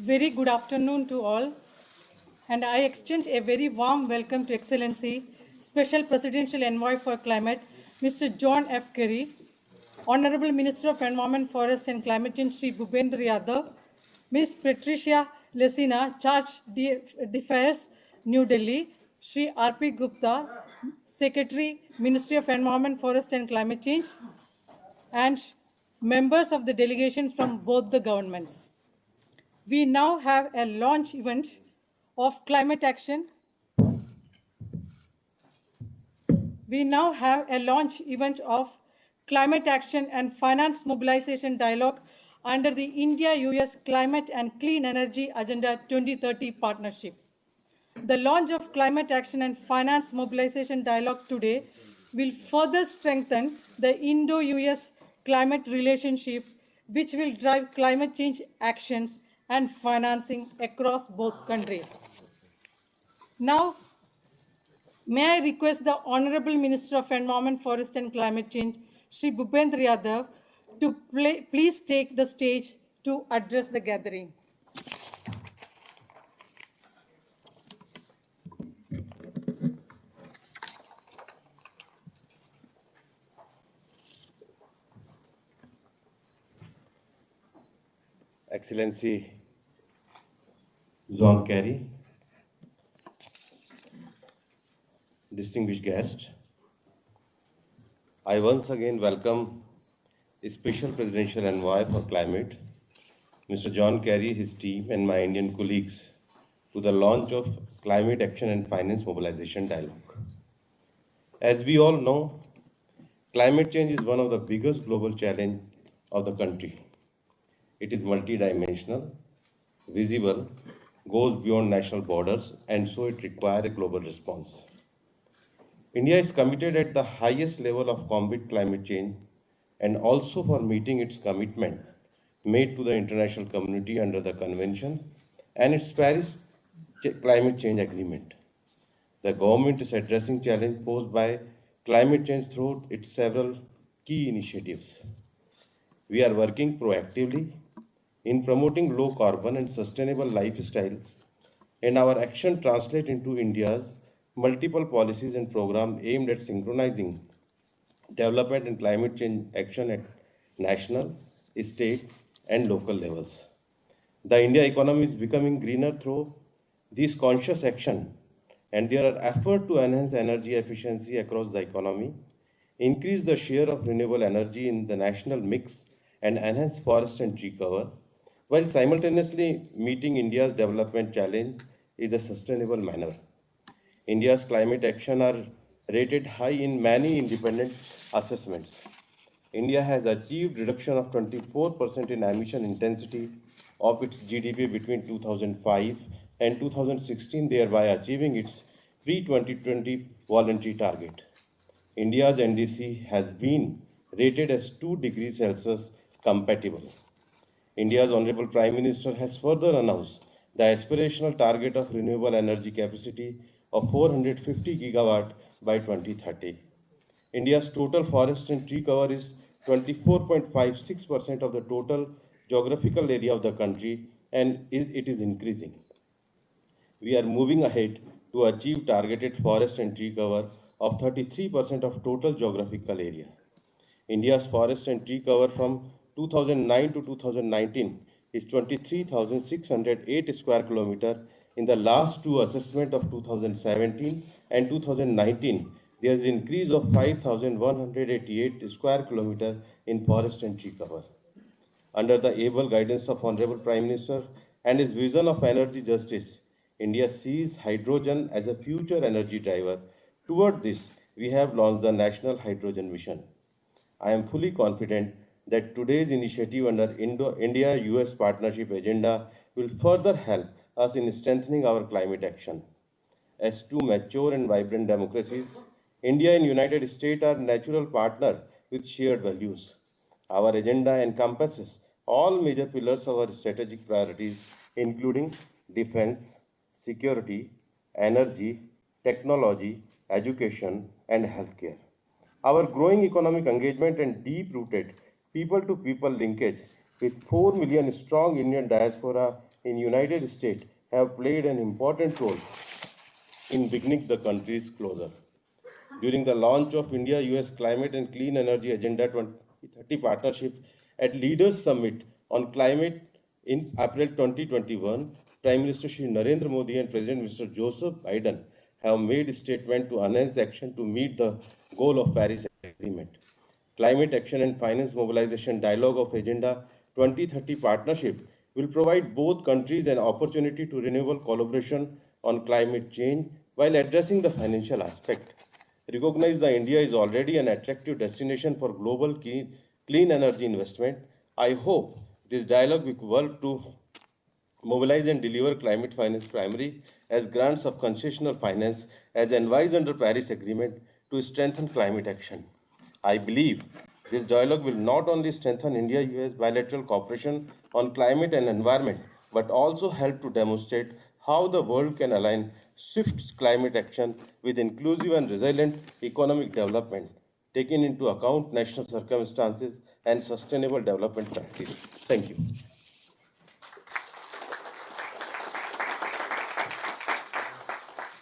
Very good afternoon to all, and I extend a very warm welcome to Excellency, Special Presidential Envoy for Climate, Mr. John F. Kerry, Honorable Minister of Environment, Forest and Climate Change, Sri Bhupendra Yadav, Ms. Patricia Lesina, Charge d'Affaires, New Delhi, Sri R.P. Gupta, Secretary, Ministry of Environment, Forest and Climate Change, and members of the delegation from both the governments. We now have a launch event of climate action. We now have a launch event of climate action and finance mobilization dialogue under the India-US Climate and Clean Energy Agenda 2030 partnership. The launch of climate action and finance mobilization dialogue today will further strengthen the Indo-US climate relationship, which will drive climate change actions and financing across both countries. Now, may I request the Honorable Minister of Environment, Forest and Climate Change, Sri Bhupendra Yadav, to please take the stage to address the gathering. Excellency John Kerry, distinguished guests, I once again welcome Special Presidential Envoy for Climate, Mr. John Kerry, his team, and my Indian colleagues to the launch of Climate Action and Finance Mobilization Dialogue. As we all know, climate change is one of the biggest global challenges of the country. It is multidimensional, visible, goes beyond national borders, and so it requires a global response. India is committed at the highest level of combat climate change and also for meeting its commitment made to the international community under the Convention and its Paris Climate Change Agreement. The government is addressing challenge posed by climate change through its several key initiatives. We are working proactively in promoting low carbon and sustainable lifestyle, and our action translate into India's multiple policies and programs aimed at synchronizing development and climate change action at national, state, and local levels. The India economy is becoming greener through this conscious action, and there are efforts to enhance energy efficiency across the economy, increase the share of renewable energy in the national mix, and enhance forest and tree cover, while simultaneously meeting India's development challenge in a sustainable manner. India's climate action are rated high in many independent assessments. India has achieved reduction of 24% in emission intensity of its GDP between 2005 and 2016, thereby achieving its pre-2020 voluntary target. India's NDC has been rated as 2 degrees Celsius compatible. India's Honorable Prime Minister has further announced the aspirational target of renewable energy capacity of 450 gigawatt by 2030. India's total forest and tree cover is 24.56% of the total geographical area of the country, and it is increasing. We are moving ahead to achieve targeted forest and tree cover of 33% of total geographical area. India's forest and tree cover from 2009 to 2019 is 23,608 square kilometer. In the last two assessment of 2017 and 2019, there is an increase of 5,188 square kilometer in forest and tree cover. Under the able guidance of Honorable Prime Minister and his vision of energy justice, India sees hydrogen as a future energy driver. Toward this, we have launched the National Hydrogen Mission. I am fully confident that today's initiative under India-US Partnership Agenda will further help us in strengthening our climate action. As two mature and vibrant democracies, India and United States are natural partners with shared values. Our agenda encompasses all major pillars of our strategic priorities, including defense, security, energy, technology, education, and healthcare. Our growing economic engagement and deep-rooted people-to-people linkage with 4 million strong Indian diaspora in United States have played an important role in bringing the countries closer. During the launch of India-US Climate and Clean Energy Agenda 2030 Partnership at Leaders Summit on Climate in April 2021, Prime Minister Shri Narendra Modi and President Mr. Joseph Biden have made a statement to enhance action to meet the goal of Paris Agreement. Climate Action and Finance Mobilization Dialogue of Agenda 2030 Partnership will provide both countries an opportunity to renewable collaboration on climate change while addressing the financial aspect. Recognize that India is already an attractive destination for global clean energy investment. I hope this dialogue will work to mobilize and deliver climate finance primary as grants of concessional finance as advised under Paris Agreement to strengthen climate action. I believe this dialogue will not only strengthen India-US bilateral cooperation on climate and environment, but also help to demonstrate how the world can align swift climate action with inclusive and resilient economic development, taking into account national circumstances and sustainable development practices. Thank you.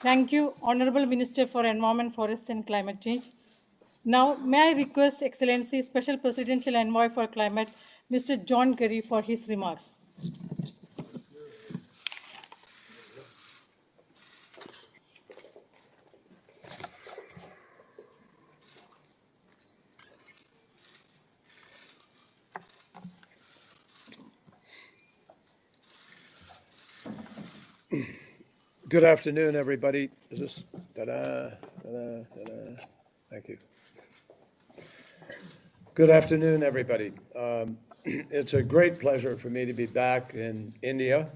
Thank you, Honorable Minister for Environment, Forest and Climate Change. Now, may I request Excellency Special Presidential Envoy for Climate, Mr. John Kerry, for his remarks. Good afternoon, everybody. Is this ta-da, ta-da, ta-da. Thank you. Good afternoon, everybody. It's a great pleasure for me to be back in India,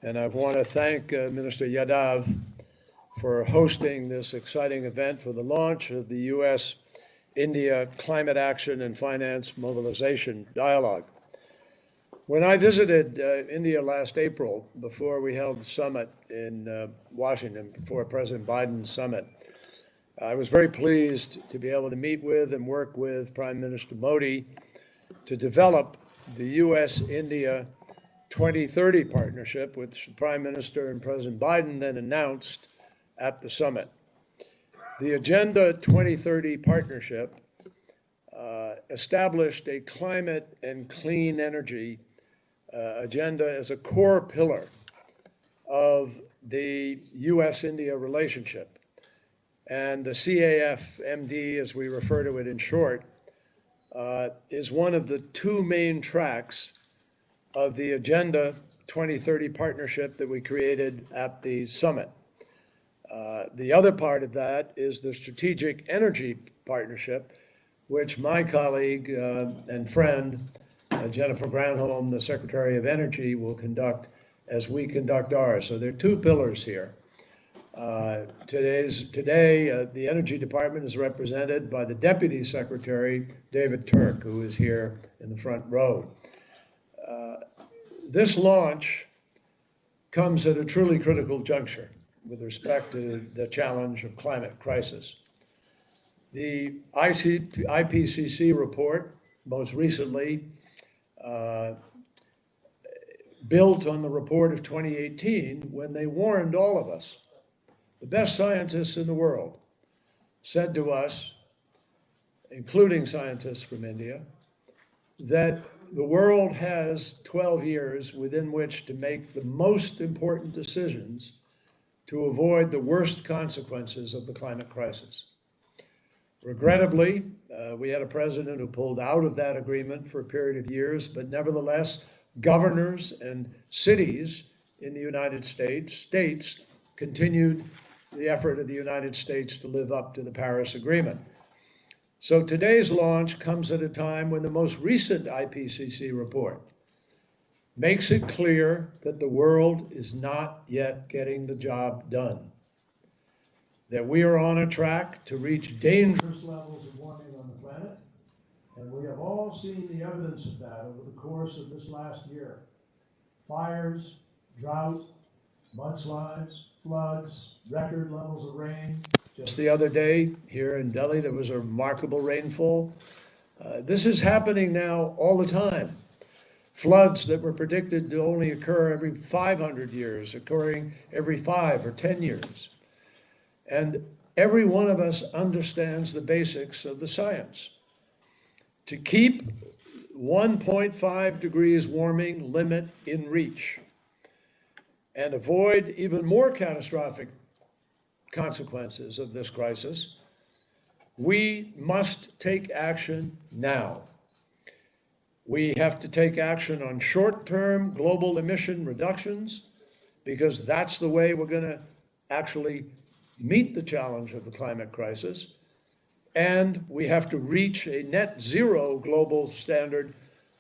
and I want to thank Minister Yadav for hosting this exciting event for the launch of the U.S.-India Climate Action and Finance Mobilization Dialogue. When I visited India last April, before we held the summit in Washington, before President Biden's summit, I was very pleased to be able to meet with and work with Prime Minister Modi to develop the U.S.-India 2030 partnership, which the Prime Minister and President Biden then announced at the summit. The Agenda 2030 partnership established a climate and clean energy agenda as a core pillar of the U.S.-India relationship. And the CAFMD, as we refer to it in short, is one of the two main tracks of the Agenda 2030 partnership that we created at the summit. The other part of that is the Strategic Energy Partnership, which my colleague and friend, Jennifer Granholm, the Secretary of Energy, will conduct as we conduct ours. So there are two pillars here. Today, the Energy Department is represented by the Deputy Secretary, David Turk, who is here in the front row. This launch comes at a truly critical juncture with respect to the challenge of climate crisis. The IPCC report, most recently, built on the report of 2018 when they warned all of us, the best scientists in the world, said to us, including scientists from India, that the world has 12 years within which to make the most important decisions to avoid the worst consequences of the climate crisis. Regrettably, we had a president who pulled out of that agreement for a period of years, but nevertheless, governors and cities in the United States continued the effort of the United States to live up to the Paris Agreement. So today's launch comes at a time when the most recent IPCC report makes it clear that the world is not yet getting the job done, that we are on a track to reach dangerous levels of warming on the planet, and we have all seen the evidence of that over the course of this last year. Fires, drought, mudslides, floods, record levels of rain. Just the other day here in Delhi, there was a remarkable rainfall. This is happening now all the time. floods that were predicted to only occur every 500 years, occurring every 5 or 10 years. And every one of us understands the basics of the science. To keep 1.5 degrees warming limit in reach and avoid even more catastrophic consequences of this crisis, we must take action now. We have to take action on short-term global emission reductions, because that's the way we're going to actually meet the challenge of the climate crisis. And we have to reach a net zero global standard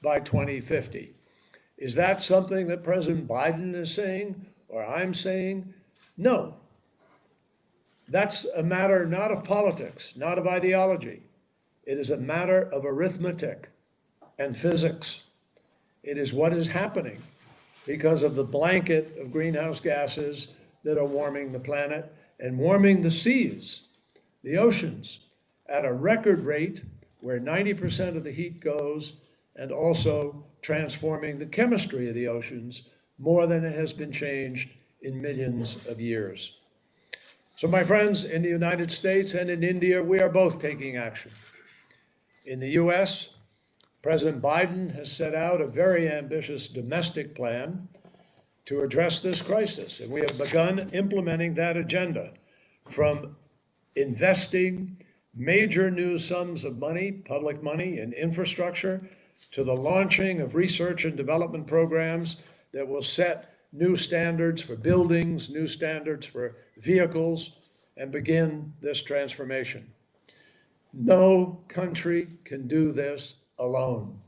by 2050. Is that something that President Biden is saying or I'm saying? No. That's a matter not of politics, not of ideology. It is a matter of arithmetic and physics. It is what is happening because of the blanket of greenhouse gases that are warming the planet and warming the seas, the oceans, at a record rate where 90% of the heat goes, and also transforming the chemistry of the oceans more than it has been changed in millions of years. So my friends, in the United States and in India, we are both taking action. In the US, President Biden has set out a very ambitious domestic plan to address this crisis, and we have begun implementing that agenda, from investing major new sums of money, public money, in infrastructure, to the launching of research and development programs that will set new standards for buildings, new standards for vehicles, and begin this transformation. No country can do this alone.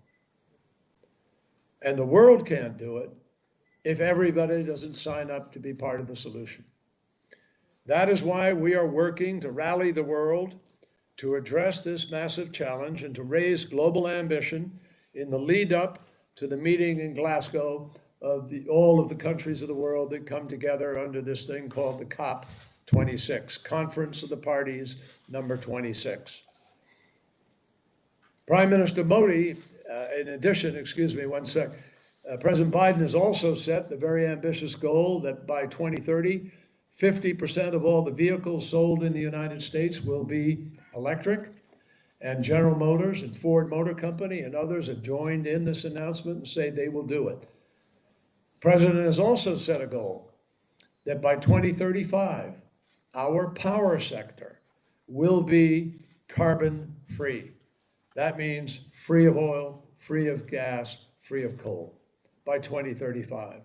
And the world can't do it if everybody doesn't sign up to be part of the solution. That is why we are working to rally the world to address this massive challenge and to raise global ambition in the lead up to the meeting in Glasgow of all of the countries of the world that come together under this thing called the COP26, Conference of the Parties, number 26. Prime Minister Modi, in addition, excuse me, one sec, President Biden has also set the very ambitious goal that by 2030, 50% of all the vehicles sold in the United States will be electric. And General Motors and Ford Motor Company and others have joined in this announcement and say they will do it. The President has also set a goal that by 2035, our power sector will be carbon free. That means free of oil, free of gas, free of coal by 2035.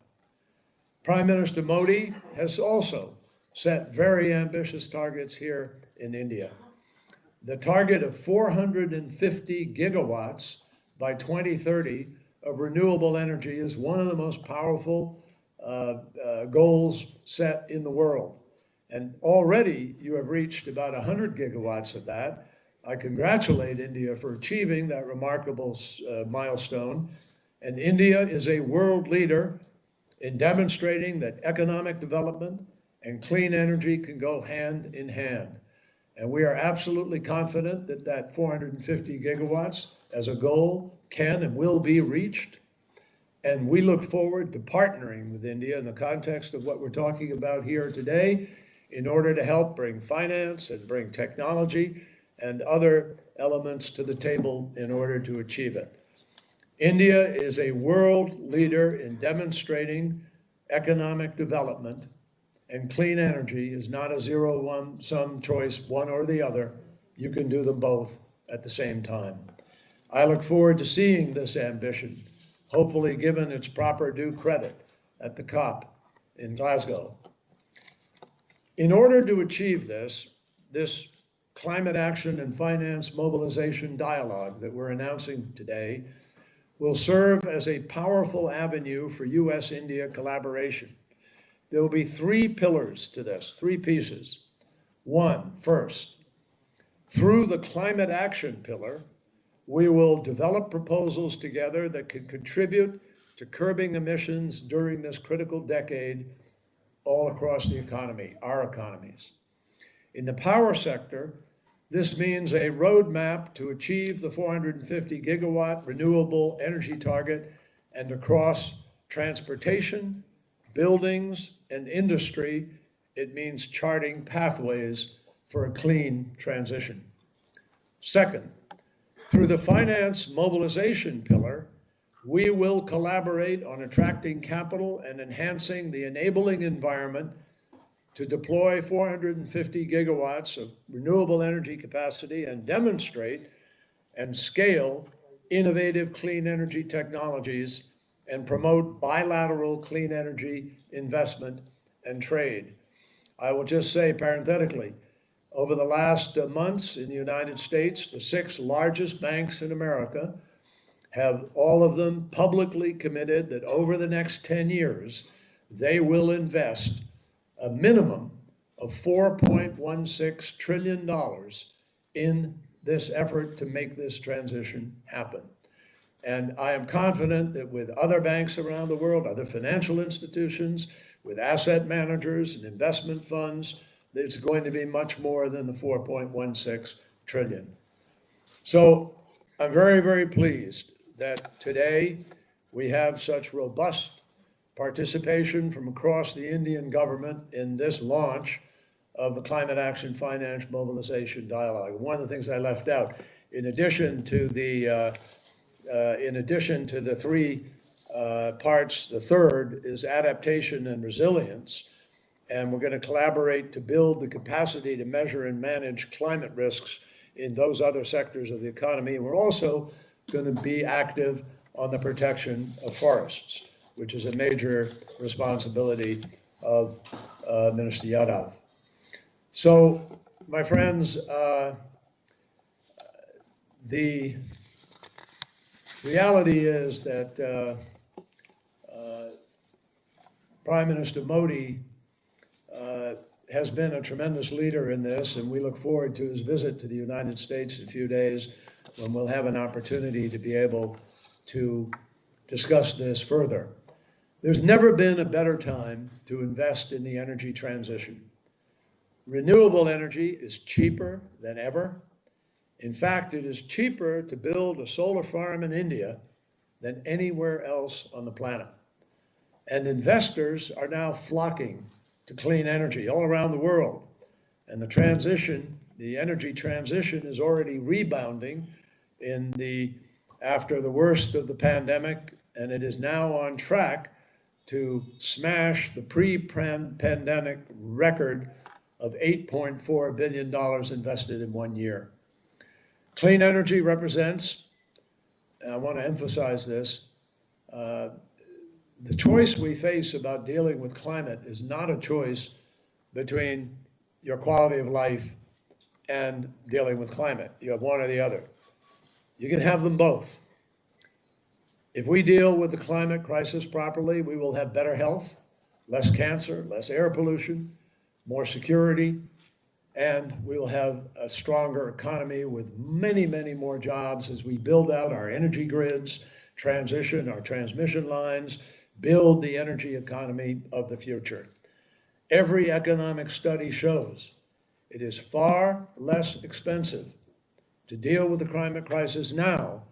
Prime Minister Modi has also set very ambitious targets here in India. The target of 450 gigawatts by 2030 of renewable energy is one of the most powerful goals set in the world. And already you have reached about 100 gigawatts of that. I congratulate India for achieving that remarkable milestone. And India is a world leader in demonstrating that economic development and clean energy can go hand in hand. And we are absolutely confident that that 450 gigawatts as a goal can and will be reached. And we look forward to partnering with India in the context of what we're talking about here today in order to help bring finance and bring technology and other elements to the table in order to achieve it. India is a world leader in demonstrating economic development, and clean energy is not a zero-sum choice, one or the other. You can do them both at the same time. I look forward to seeing this ambition, hopefully given its proper due credit at the COP in Glasgow. In order to achieve this climate action and finance mobilization dialogue that we're announcing today will serve as a powerful avenue for US-India collaboration. There will be three pillars to this, three pieces. One, first, through the climate action pillar, we will develop proposals together that can contribute to curbing emissions during this critical decade all across the economy, our economies. In the power sector, this means a roadmap to achieve the 450 gigawatt renewable energy target and across transportation, buildings, and industry, it means charting pathways for a clean transition. Second, through the finance mobilization pillar, we will collaborate on attracting capital and enhancing the enabling environment to deploy 450 gigawatts of renewable energy capacity and demonstrate and scale innovative clean energy technologies and promote bilateral clean energy investment and trade. I will just say parenthetically, over the last months in the United States, the 6 largest banks in America have all of them publicly committed that over the next 10 years, they will invest a minimum of $4.16 trillion in this effort to make this transition happen. And I am confident that with other banks around the world, other financial institutions, with asset managers and investment funds, it's going to be much more than the 4.16 trillion. So I'm very, very pleased that today we have such robust participation from across the Indian government in this launch of the Climate Action Finance Mobilization Dialogue. One of the things I left out, in addition to the 3 parts, the third is adaptation and resilience. And we're going to collaborate to build the capacity to measure and manage climate risks in those other sectors of the economy. And we're also going to be active on the protection of forests, which is a major responsibility of Minister Yadav. So, my friends, the reality is that Prime Minister Modi has been a tremendous leader in this, and we look forward to his visit to the United States in a few days when we'll have an opportunity to be able to discuss this further. There's never been a better time to invest in the energy transition. Renewable energy is cheaper than ever. In fact, it is cheaper to build a solar farm in India than anywhere else on the planet. And investors are now flocking to clean energy all around the world. And the energy transition is already rebounding after the worst of the pandemic, and it is now on track to smash the pre-pandemic record of $8.4 billion invested in 1 year. Clean energy represents, and I want to emphasize this, the choice we face about dealing with climate is not a choice between your quality of life and dealing with climate. You have one or the other. You can have them both. If we deal with the climate crisis properly, we will have better health, less cancer, less air pollution, more security, and we will have a stronger economy with many, many more jobs as we build out our energy grids, transition our transmission lines, build the energy economy of the future. Every economic study shows it is far less expensive to deal with the climate crisis now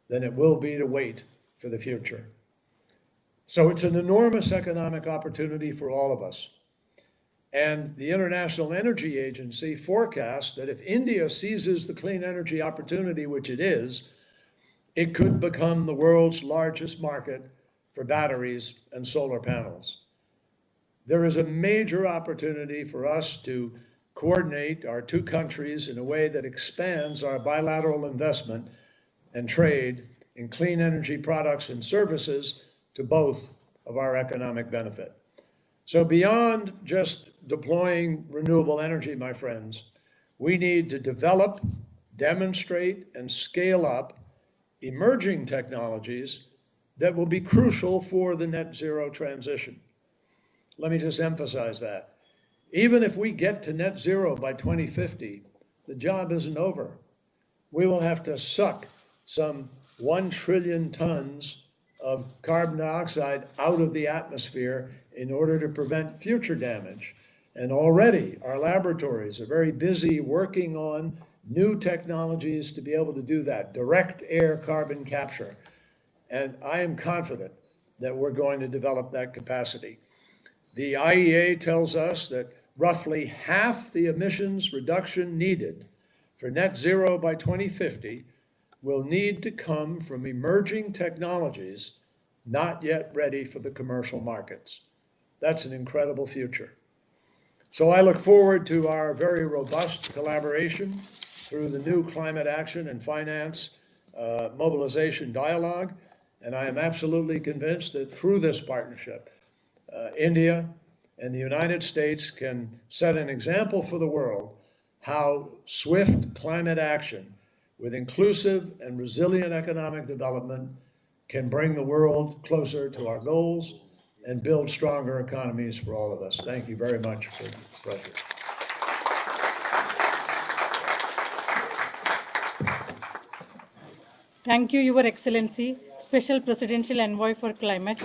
than it will be to wait for the future. So it's an enormous economic opportunity for all of us. And the International Energy Agency forecasts that if India seizes the clean energy opportunity, which it is, it could become the world's largest market for batteries and solar panels. There is a major opportunity for us to coordinate our 2 countries in a way that expands our bilateral investment and trade in clean energy products and services to both of our economic benefit. So beyond just deploying renewable energy, my friends, we need to develop, demonstrate, and scale up emerging technologies that will be crucial for the net zero transition. Let me just emphasize that. Even if we get to net zero by 2050, the job isn't over. We will have to suck some 1 trillion tons of carbon dioxide out of the atmosphere in order to prevent future damage. And already our laboratories are very busy working on new technologies to be able to do that, direct air carbon capture. And I am confident that we're going to develop that capacity. The IEA tells us that roughly half the emissions reduction needed for net zero by 2050 will need to come from emerging technologies not yet ready for the commercial markets. That's an incredible future. So I look forward to our very robust collaboration through the new Climate Action and Finance Mobilization Dialogue, and I am absolutely convinced that through this partnership, India and the United States can set an example for the world how swift climate action with inclusive and resilient economic development can bring the world closer to our goals and build stronger economies for all of us. Thank you very much for the pleasure. Thank you, Your Excellency, Special Presidential Envoy for Climate.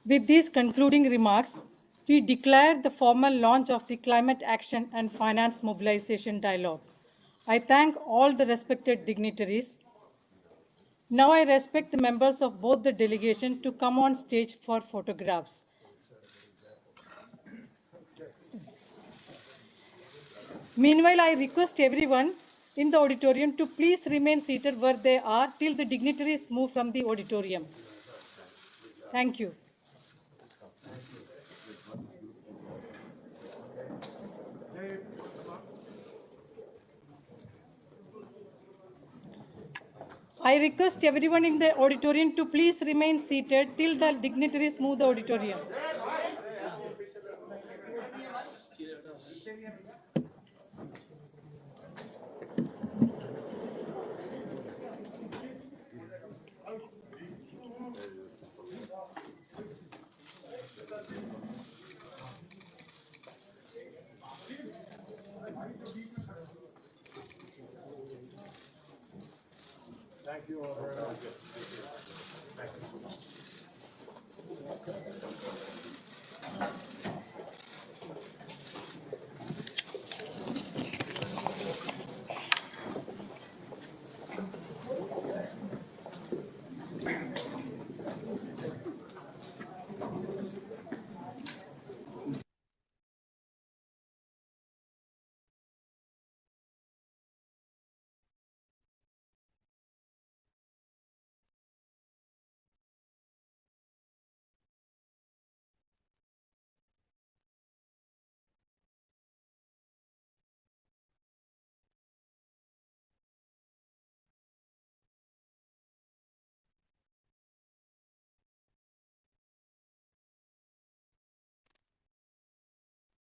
With these concluding remarks, we declare the formal launch of the Climate Action and Finance Mobilization Dialogue. I thank all the respected dignitaries. Now I respect the members of both the delegation to come on stage for photographs. Meanwhile, I request everyone in the auditorium to please remain seated where they are till the dignitaries move from the auditorium. Thank you. I request everyone in the auditorium to please remain seated till the dignitaries move the auditorium. Thank you all very much.